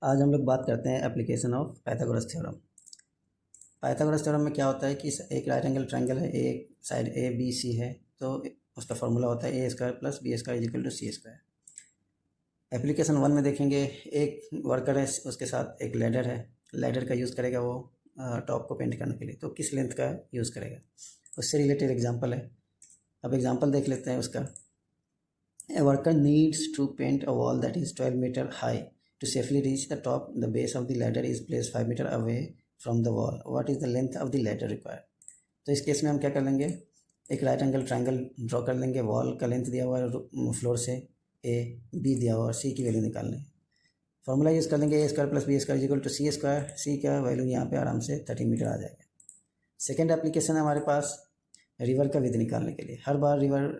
आज हम लोग बात करते हैं application of Pythagoras theorem. Pythagoras theorem में क्या होता है कि एक राइट एंगल ट्रायंगल है, एक साइड ए बी सी है, तो उसका फॉर्मूला होता है A square plus B square equal to C square. Application 1 में देखेंगे, एक वर्कर है, उसके साथ एक लैडर है। लैडर का यूज़ करेगा वो टॉप को पेंट करने के लिए, तो किस लेंथ का यूज़ करेगा, उससे रिलेटेड एग्जाम्पल है। अब एग्जाम्पल देख लेते हैं उसका। A worker needs to paint a wall that is 12 meter high. To safely reach the top, the base of the ladder is placed 5 meter away from the wall. What is the length of the ladder required? तो इस case में हम क्या कर लेंगे, एक right angle triangle draw कर लेंगे। वॉल का लेंथ दिया हुआ है फ्लोर से, ए बी दिया हुआ है, सी की वैल्यू निकालनी है। फॉर्मूला यूज़ कर लेंगे A square plus B square equal to C square. C का वैल्यू यहाँ पे आराम से 13 मीटर आ जाएगा। सेकेंड एप्लीकेशन है हमारे पास रिवर का विड्थ निकालने के लिए। हर बार रिवर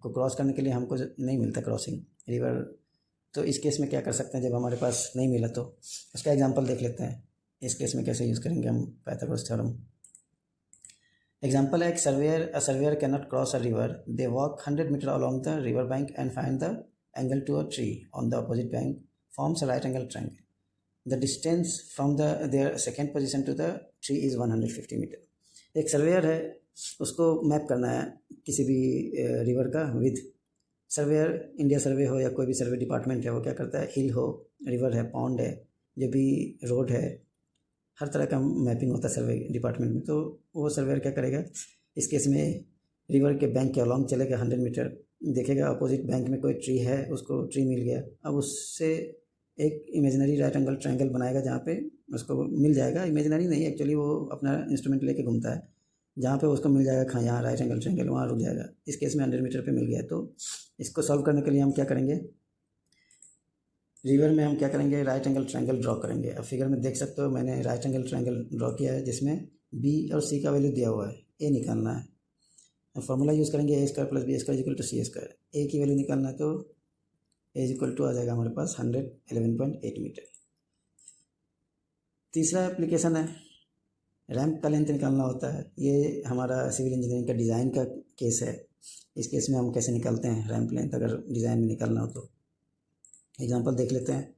को क्रॉस करने के लिए हमको नहीं मिलता क्रॉसिंग रिवर, तो इस केस में क्या कर सकते हैं, जब हमारे पास नहीं मिला तो उसका एग्जांपल देख लेते हैं। इस केस में कैसे यूज़ करेंगे हम पाइथागोरस थ्योरम। एग्जांपल है, एक surveyor can not cross a river. They walk 100 metre along the river bank and find the angle to a tree on the opposite bank forms a right angle triangle. The distance from their second position to the tree is 150 metre. एक surveyor है, उसको map करना है किसी भी river का with. Surveyor India सर्वे हो या कोई भी सर्वे डिपार्टमेंट है, वो क्या करता है, हिल हो, रिवर है, पॉन्ड है, जो भी रोड है, हर तरह का मैपिंग होता है सर्वे डिपार्टमेंट में। तो वो सर्वेयर क्या करेगा, इस केस में रिवर के बैंक के अलॉन्ग चलेगा 100 मीटर, देखेगा अपोजिट बैंक में कोई ट्री है, उसको ट्री मिल गया। अब उससे एक इमेजिनरी राइट एंगल ट्रायंगल बनाएगा जहाँ पे उसको मिल जाएगा। इमेजिनरी नहीं, एक्चुअली वो अपना इंस्ट्रूमेंट लेके घूमता है, जहाँ पे उसको मिल जाएगा हाँ यहाँ राइट एंगल ट्रायंगल, वहाँ रुक जाएगा। इस केस में 100 मीटर पे मिल गया। तो इसको सॉल्व करने के लिए हम क्या करेंगे, रिवर में हम क्या करेंगे, राइट एंगल ट्रायंगल ड्रॉ करेंगे। अब फिगर में देख सकते हो मैंने राइट एंगल ट्रायंगल ड्रॉ किया है, जिसमें बी और सी का वैल्यू दिया हुआ है, ए निकालना है। फॉर्मूला यूज़ करेंगे A square plus B square equal to C square. A की वैल्यू निकालना है, तो ए इक्वल टू आ जाएगा हमारे पास 111.8 मीटर। तीसरा एप्लीकेशन है, रैंप का लेंथ निकालना होता है। ये हमारा सिविल इंजीनियरिंग का डिज़ाइन का केस है। इस केस में हम कैसे निकालते हैं रैंप लेंथ, अगर डिज़ाइन में निकालना हो तो एग्जांपल देख लेते हैं।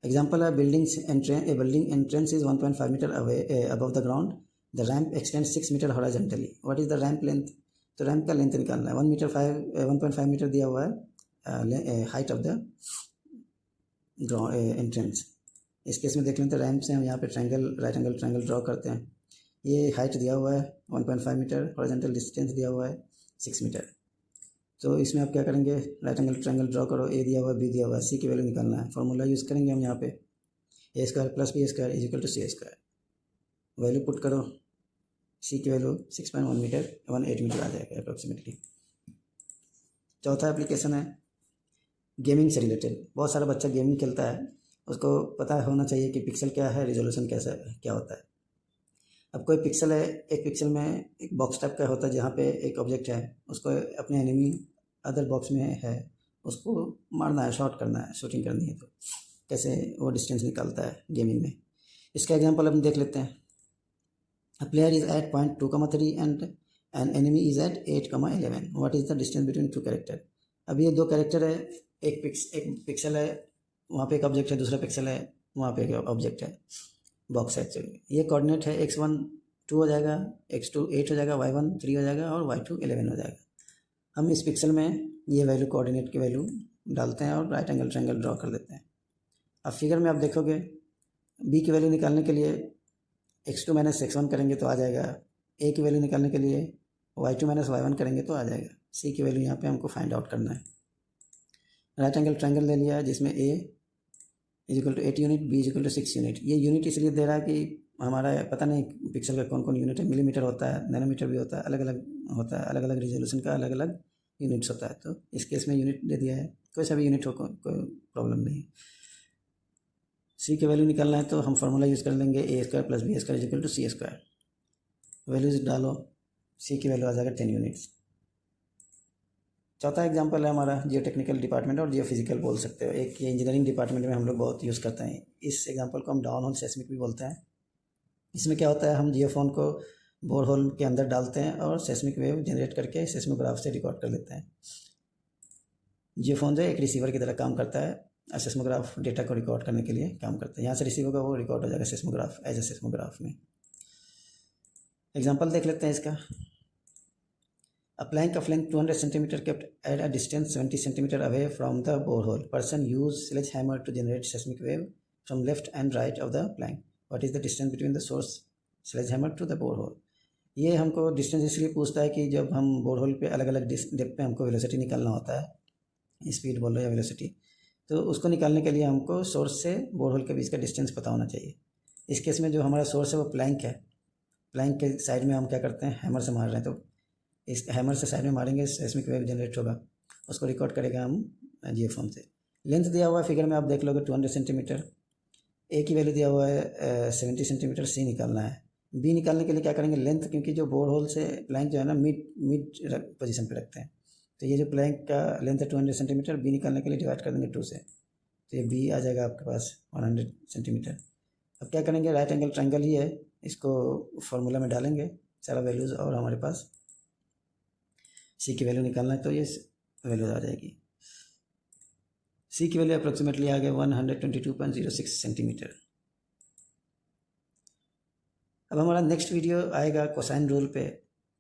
एग्जांपल है, building entrance is 1.5 metre away above the ground. The ramp extends 6 metre horizontally. What is the ramp length? तो रैंप का लेंथ निकालना है। 1.5 मीटर दिया हुआ है हाइट ऑफ द एंट्रेंस। इस केस में देख लेते हैं, रैंप से हम यहाँ पे राइट एंगल ट्रायंगल ड्रॉ करते हैं। ये हाइट दिया हुआ है 1.5 मीटर, हॉरिजॉन्टल डिस्टेंस दिया हुआ है 6 मीटर। तो इसमें आप क्या करेंगे, राइट एंगल ट्रायंगल ड्रॉ करो। ए दिया हुआ है, बी दिया हुआ है, सी की वैल्यू निकालना है। फॉर्मूला यूज़ करेंगे हम यहाँ पे, A square plus B square is equal to C square. Value put करो, सी की वैल्यू 6.1 मीटर 18 मीटर आ जाएगा अप्रोक्सीमेटली। चौथा एप्लीकेशन है गेमिंग से रिलेटेड। बहुत सारा बच्चा गेमिंग खेलता है, उसको पता होना चाहिए कि पिक्सल क्या है, रिजोल्यूशन कैसा क्या होता है। अब कोई पिक्सल है, एक पिक्सल में एक बॉक्स टाइप का होता है, जहाँ पे एक ऑब्जेक्ट है, उसको अपने एनिमी अदर बॉक्स में है, उसको मारना है, शॉट करना है, शूटिंग करनी है, तो कैसे वो डिस्टेंस निकालता है गेमिंग में। इसका एग्जांपल हम देख लेते हैं। A player is at point 2,3 and an enemy is at 8,11। What is the distance between two character? अब ये दो कैरेक्टर है, एक पिक्सल है, वहाँ पे एक ऑब्जेक्ट है, दूसरा पिक्सल है, वहाँ पे एक ऑब्जेक्ट है, बॉक्स है। एक्चुअली ये कोऑर्डिनेट है, x1 2 हो जाएगा, x2 8 हो जाएगा, y1 3 हो जाएगा और y2 11 हो जाएगा। हम इस पिक्सल में ये वैल्यू, कोऑर्डिनेट की वैल्यू डालते हैं और राइट एंगल ट्रायंगल ड्रॉ कर देते हैं। अब फिगर में आप देखोगे, b की वैल्यू निकालने के लिए x2 माइनस x1 करेंगे तो आ जाएगा। a की वैल्यू निकालने के लिए y2 माइनस y1 करेंगे तो आ जाएगा। c की वैल्यू यहाँ पे हमको फाइंड आउट करना है। राइट एंगल ट्रायंगल ले लिया है, जिसमें a is equal to 8 unit, B is equal to 6 unit. ये यूनिट इसलिए दे रहा है कि हमारा पता नहीं पिक्सल का कौन कौन यूनिट है, मिलीमीटर होता है, नैनोमीटर भी होता है, अलग अलग होता है, अलग अलग रिजोल्यूशन का अलग अलग यूनिट्स होता है। तो इस केस में यूनिट दे दिया है, कोई सा भी यूनिट हो, कोई प्रॉब्लम नहीं। सी की वैल्यू निकालना है, तो हम फार्मूला यूज़ कर लेंगे, A square plus B square is equal to C square. Values डालो, सी की वैल्यू आ जाएगा 10 यूनिट्स। चौथा एग्जांपल है हमारा जियो टेक्निकल डिपार्टमेंट और जियो फिजिकल बोल सकते हो। एक ये इंजीनियरिंग डिपार्टमेंट में हम लोग बहुत यूज़ करते हैं। इस एग्जांपल को हम डाउन होल सेस्मिक भी बोलते हैं। इसमें क्या होता है, हम जियो फोन को बोर होल के अंदर डालते हैं और सेस्मिक वेव जनरेट करके सेस्मोग्राफ से रिकॉर्ड कर लेते हैं। जियो फोन जो एक रिसीवर की तरह काम करता है, सेस्मोग्राफ डेटा को रिकॉर्ड करने के लिए काम करते हैं। यहाँ से रिसीव होगा वो रिकॉर्ड हो जाएगा सेस्मोग्राफ एज ए सेस्मोग्राफ में। एग्जांपल देख लेते हैं इसका। A plank of length 200 centimeter kept at a distance 70 centimeter away from the borehole. Person used sledgehammer to generate seismic wave from left and right of the plank. What is the distance between the source sledgehammer to the borehole? ये हमको distance इसलिए पूछता है कि जब हम borehole पे अलग अलग डेप्थ पे हमको वेलोसिटी निकालना होता है, स्पीड बोल रहे हैं या वेलोसिटी, तो उसको निकालने के लिए हमको सोर्स से बोरहोल के बीच का डिस्टेंस पता होना चाहिए। इस केस में जो हमारा सोर्स है वो प्लैंक है। प्लैंक के साइड में हम क्या करते हैं, हैमर से मार रहे हैं, तो इस हैमर से साइड में मारेंगे, सेस्मिक वेव जनरेट होगा, उसको रिकॉर्ड करेगा हम जीओफोन से। लेंथ दिया हुआ है फिगर में आप देख लोगे 200 सेंटीमीटर, ए की वैल्यू दिया हुआ है 70 सेंटीमीटर, सी निकालना है। बी निकालने के लिए क्या करेंगे, लेंथ, क्योंकि जो बोर होल से प्लैंक जो है ना मिड पोजीशन पे रखते हैं, तो ये जो प्लैंक का लेंथ है 200 सेंटीमीटर, बी निकालने के लिए डिवाइड कर देंगे 2 से, तो ये बी आ जाएगा आपके पास 100 सेंटीमीटर। अब क्या करेंगे, राइट एंगल ट्रायंगल ही है, इसको फॉर्मूला में डालेंगे सारा वैल्यूज़, और हमारे पास सी की वैल्यू निकालना है, तो ये वैल्यू आ जाएगी। सी की वैल्यू अप्रोक्सीमेटली आ गया 122.06 सेंटीमीटर। अब हमारा नेक्स्ट वीडियो आएगा कोसाइन रूल पे।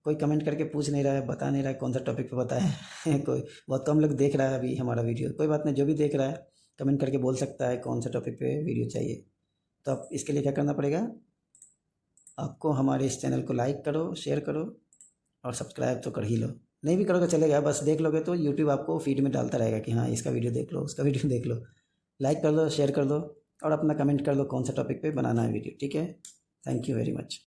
कोई कमेंट करके पूछ नहीं रहा है, बता नहीं रहा है कौन सा टॉपिक पे बताएं कोई बहुत कम लोग देख रहा है अभी हमारा वीडियो। कोई बात नहीं, जो भी देख रहा है कमेंट करके बोल सकता है कौन सा टॉपिक पे वीडियो चाहिए। तो अब इसके लिए क्या करना पड़ेगा, आपको हमारे इस चैनल को लाइक करो, शेयर करो और सब्सक्राइब तो कर ही लो। नहीं भी करोगे चलेगा, बस देख लोगे तो यूट्यूब आपको फीड में डालता रहेगा कि हाँ इसका वीडियो देख लो, उसका वीडियो देख लो। लाइक कर लो, शेयर कर दो और अपना कमेंट कर दो कौन सा टॉपिक पे बनाना है वीडियो, ठीक है। Thank you very much.